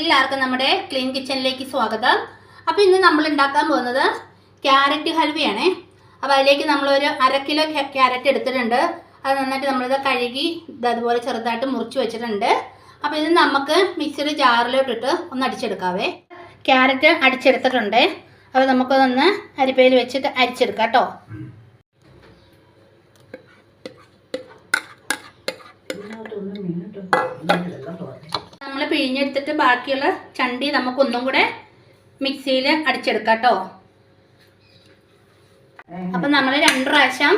എല്ലാവർക്കും നമ്മുടെ ക്ലീൻ കിച്ചണിലേക്ക് സ്വാഗതം. അപ്പോൾ ഇന്ന് നമ്മൾ ഉണ്ടാക്കാൻ പോകുന്നത് ക്യാരറ്റ് ഹൽവയാണ്. അപ്പോൾ അതിലേക്ക് നമ്മളൊരു 1/2 കിലോ ക്യാരറ്റ് എടുത്തിട്ടുണ്ട്. അത് നന്നായിട്ട് നമ്മളിത് കഴുകി അതുപോലെ ചെറുതായിട്ട് മുറിച്ച് വെച്ചിട്ടുണ്ട്. അപ്പോൾ ഇത് നമുക്ക് മിക്സിയുടെ ജാറിലോട്ടിട്ട് ഒന്ന് അടിച്ചെടുക്കാവേ. ക്യാരറ്റ് അടിച്ചെടുത്തിട്ടുണ്ട്. അപ്പോൾ നമുക്കതൊന്ന് അരിപ്പയിൽ വെച്ചിട്ട് അരിച്ചെടുക്കാം കേട്ടോ. നമ്മൾ പിഴിഞ്ഞെടുത്തിട്ട് ബാക്കിയുള്ള ചണ്ടി നമുക്കൊന്നും കൂടെ മിക്സിയിൽ അടിച്ചെടുക്കാം കേട്ടോ. അപ്പം നമ്മൾ 2 പ്രാവശ്യം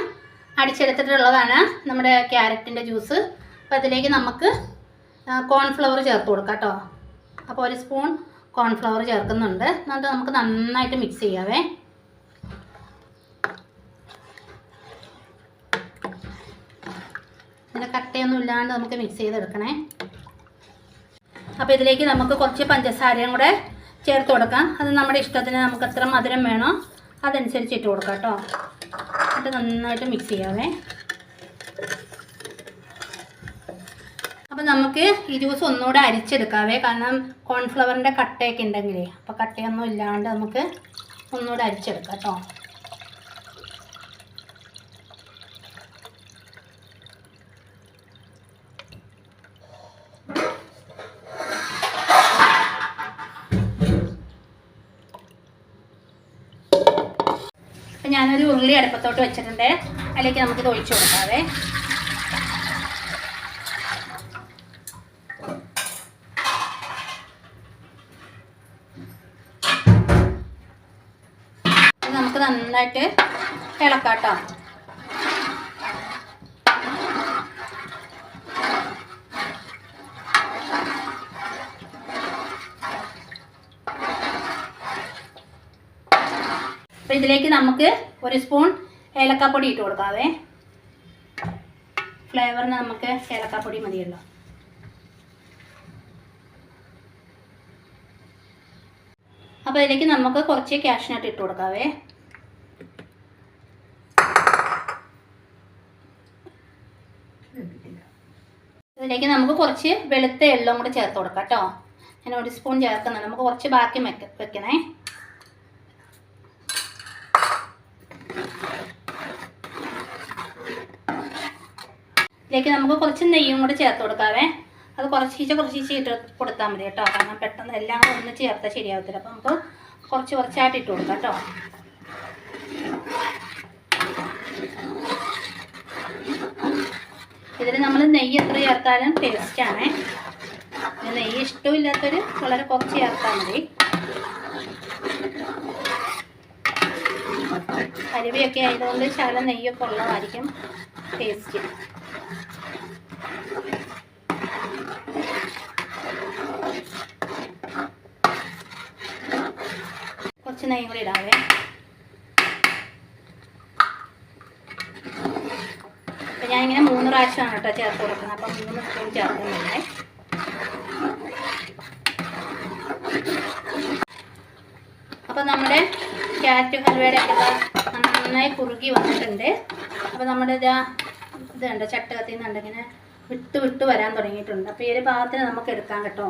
അടിച്ചെടുത്തിട്ടുള്ളതാണ് നമ്മുടെ ക്യാരറ്റിൻ്റെ ജ്യൂസ്. അപ്പോൾ അതിലേക്ക് നമുക്ക് കോൺഫ്ലവർ ചേർത്ത് കൊടുക്കാം കേട്ടോ. അപ്പോൾ 1 സ്പൂൺ കോൺഫ്ലവർ ചേർക്കുന്നുണ്ട്. എന്നിട്ട് നമുക്ക് നന്നായിട്ട് മിക്സ് ചെയ്യാവേ. ഇങ്ങനെ കട്ടയൊന്നും ഇല്ലാണ്ട് നമുക്ക് മിക്സ് ചെയ്തെടുക്കണേ. അപ്പോൾ ഇതിലേക്ക് നമുക്ക് കുറച്ച് പഞ്ചസാരയും കൂടെ ചേർത്ത് കൊടുക്കാം. അത് നമ്മുടെ ഇഷ്ടത്തിന് നമുക്ക് എത്ര മധുരം വേണോ അതനുസരിച്ച് ഇട്ട് കൊടുക്കാം കേട്ടോ. എന്നിട്ട് നന്നായിട്ട് മിക്സ് ചെയ്യാവേ. അപ്പോൾ നമുക്ക് ഈ ജ്യൂസ് ഒന്നുകൂടെ അരിച്ചെടുക്കാവേ. കാരണം കോൺഫ്ലവറിൻ്റെ കട്ടയൊക്കെ ഉണ്ടെങ്കിലേ, അപ്പോൾ കട്ടയൊന്നും ഇല്ലാണ്ട് നമുക്ക് ഒന്നുകൂടെ അരിച്ചെടുക്കാം കേട്ടോ. ഞാനൊരു ഉരുളി അടുപ്പത്തോട്ട് വെച്ചിട്ടുണ്ട്. അതിലേക്ക് നമുക്കിത് ഒഴിച്ചു കൊടുക്കാവേ. നമുക്ക് നന്നായിട്ട് ഇളക്കാം കേട്ടോ. അപ്പോൾ ഇതിലേക്ക് നമുക്ക് 1 സ്പൂൺ ഏലക്കാപ്പൊടി ഇട്ട് കൊടുക്കാവേ. ഫ്ലേവറിന് നമുക്ക് ഏലക്കാപ്പൊടി മതിയല്ലോ. അപ്പോൾ ഇതിലേക്ക് നമുക്ക് കുറച്ച് കാഷ്നട്ട് ഇട്ട് കൊടുക്കാവേ. ഇതിലേക്ക് നമുക്ക് കുറച്ച് വെളുത്ത എള്ളും കൂടി ചേർത്ത് കൊടുക്കാം കേട്ടോ. ഞാൻ 1 സ്പൂൺ ചേർക്കുന്നുണ്ട്. നമുക്ക് കുറച്ച് ബാക്കി വെക്കണേ. ഇതിലേക്ക് നമുക്ക് കുറച്ച് നെയ്യും കൂടി ചേർത്ത് കൊടുക്കാവേ. അത് കുറച്ചീച്ച ഇട്ട് കൊടുത്താൽ മതി കേട്ടോ. കാരണം പെട്ടെന്ന് എല്ലാം കൂടെ ഒന്ന് ചേർത്താൽ ശരിയാവത്തില്ല. അപ്പോൾ നമുക്ക് കുറച്ചായിട്ട് ഇട്ട് കൊടുക്കാം കേട്ടോ. ഇതിൽ നമ്മൾ നെയ്യ് എത്ര ചേർത്താലും ടേസ്റ്റാണ്. നെയ്യ് ഇഷ്ടമില്ലാത്തൊരു വളരെ കുറച്ച് ചേർത്താൽ മതി. അരുവിയൊക്കെ ആയതുകൊണ്ട് ശകലം നെയ്യൊക്കെ ഉള്ളതായിരിക്കും ടേസ്റ്റ്. കുറച്ച് നെയ്യും കൂടി ഇടാവേ. അപ്പം ഞാനിങ്ങനെ 3 പ്രാവശ്യമാണ് കേട്ടോ ചേർത്ത് കൊടുക്കുന്നത്. അപ്പം 3 സ്പൂൺ ചേർക്കുന്നുണ്ട്. അപ്പം നമ്മുടെ ക്യാരറ്റ് ഹൽവയുടെ ഒക്കെ നന്നായി കുറുകി വന്നിട്ടുണ്ട്. അപ്പോൾ നമ്മുടെ ഇതുണ്ട് ചട്ട് കത്തിന്നുണ്ട് ഇങ്ങനെ വിട്ട് വരാൻ തുടങ്ങിയിട്ടുണ്ട്. അപ്പോൾ ഈ ഒരു പാകത്തിന് നമുക്ക് എടുക്കാം കേട്ടോ.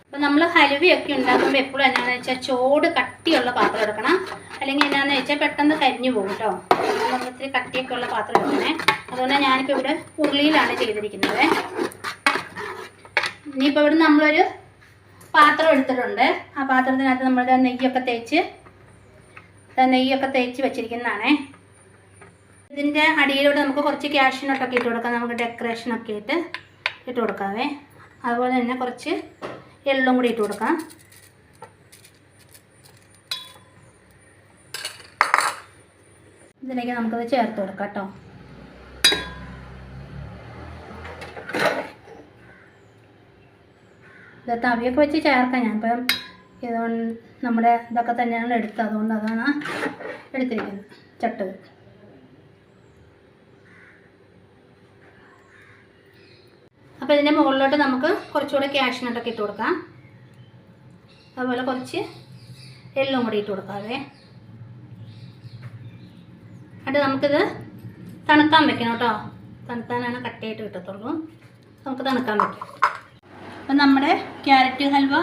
അപ്പോൾ നമ്മൾ ഹലുവയൊക്കെ ഉണ്ടാക്കുമ്പോൾ എപ്പോഴും എന്നാന്ന് വെച്ചാൽ ചോട് കട്ടിയുള്ള പാത്രം എടുക്കണം. അല്ലെങ്കിൽ എന്നാന്ന് വെച്ചാൽ പെട്ടെന്ന് കരിഞ്ഞു പോകും കേട്ടോ. നമ്മൾ ഇത്തിരി കട്ടിയൊക്കെ ഉള്ള പാത്രം എടുക്കണേ. അതുകൊണ്ട് ഞാനിപ്പോൾ ഇവിടെ ഉരുളിയിലാണ് ചെയ്തിരിക്കുന്നത്. ഇനിയിപ്പോൾ ഇവിടെ നമ്മളൊരു പാത്രം എടുത്തിട്ടുണ്ട്. ആ പാത്രത്തിനകത്ത് നമ്മളുടെ നെയ്യൊക്കെ തേച്ച് വെച്ചിരിക്കുന്നതാണേ. ഇതിൻ്റെ അടിയിലൂടെ നമുക്ക് കുറച്ച് കാഷ്നട്ടൊക്കെ ഇട്ട് കൊടുക്കാം. നമുക്ക് ഡെക്കറേഷനൊക്കെ ഇട്ട് കൊടുക്കാവേ. അതുപോലെ തന്നെ കുറച്ച് എള്ളും കൂടി ഇട്ട് കൊടുക്കാം. ഇതിലേക്ക് നമുക്കത് ചേർത്ത് കൊടുക്കാം കേട്ടോ. ഇത് തവിയൊക്കെ വെച്ച് ചേർക്കാം. ഞാനിപ്പം ഇതുകൊണ്ട് നമ്മുടെ ഇതൊക്കെ തന്നെയാണ് എടുത്തത്. അതുകൊണ്ട് അതാണ് എടുത്തിരിക്കുന്നത് ചട്ട്. അപ്പോൾ ഇതിൻ്റെ മുകളിലോട്ട് നമുക്ക് കുറച്ചുകൂടെ കാഷ്നട്ടൊക്കെ ഇട്ട് കൊടുക്കാം. അതുപോലെ കുറച്ച് എള്ളും കൂടി ഇട്ട് കൊടുക്കാവേ. എന്നിട്ട് നമുക്കിത് തണുക്കാൻ വെക്കണം കേട്ടോ. തണുത്താനാണ് കട്ടിയായിട്ട് കിട്ടത്തുള്ളൂ. നമുക്ക് തണുക്കാൻ വയ്ക്കാം. അപ്പം നമ്മുടെ ക്യാരറ്റ് ഹൽവ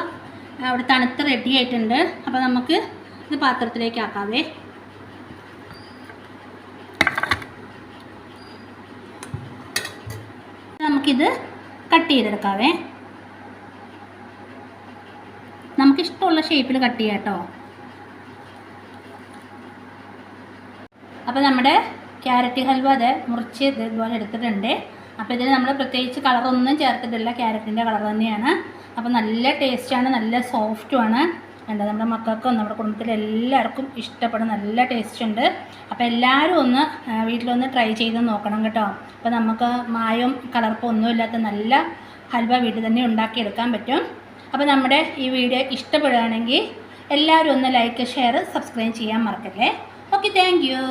അവിടെ തണുത്ത് റെഡി ആയിട്ടുണ്ട്. അപ്പോൾ നമുക്ക് ഇത് പാത്രത്തിലേക്ക് ആക്കാവേ. നമുക്കിത് കട്ട് ചെയ്തെടുക്കാവേ. നമുക്കിഷ്ടമുള്ള ഷേപ്പിൽ കട്ട് ചെയ്യാം കേട്ടോ. അപ്പോൾ നമ്മുടെ ക്യാരറ്റ് ഹൽവ അത് മുറിച്ച് ഇതുപോലെ എടുത്തിട്ടുണ്ട്. അപ്പോൾ ഇതിൽ നമ്മൾ പ്രത്യേകിച്ച് കളറൊന്നും ചേർത്തിട്ടില്ല, ക്യാരറ്റിൻ്റെ കളർ തന്നെയാണ്. അപ്പോൾ നല്ല ടേസ്റ്റാണ്, നല്ല സോഫ്റ്റുമാണ്. എന്താ നമ്മുടെ മക്കൾക്കും നമ്മുടെ കുടുംബത്തിലെ എല്ലാവർക്കും ഇഷ്ടപ്പെടും, നല്ല ടേസ്റ്റ് ഉണ്ട്. അപ്പോൾ എല്ലാവരും ഒന്ന് വീട്ടിലൊന്ന് ട്രൈ ചെയ്ത് നോക്കണം കേട്ടോ. അപ്പോൾ നമുക്ക് മായം കളർപ്പോ ഒന്നുമില്ലാത്ത നല്ല ഹൽവ വീട്ടിൽ തന്നെ ഉണ്ടാക്കിയെടുക്കാൻ പറ്റും. അപ്പോൾ നമ്മുടെ ഈ വീഡിയോ ഇഷ്ടപ്പെടുകയാണെങ്കിൽ എല്ലാവരും ഒന്ന് ലൈക്ക്, ഷെയർ, സബ്സ്ക്രൈബ് ചെയ്യാൻ മറക്കല്ലേ. Okay, thank you.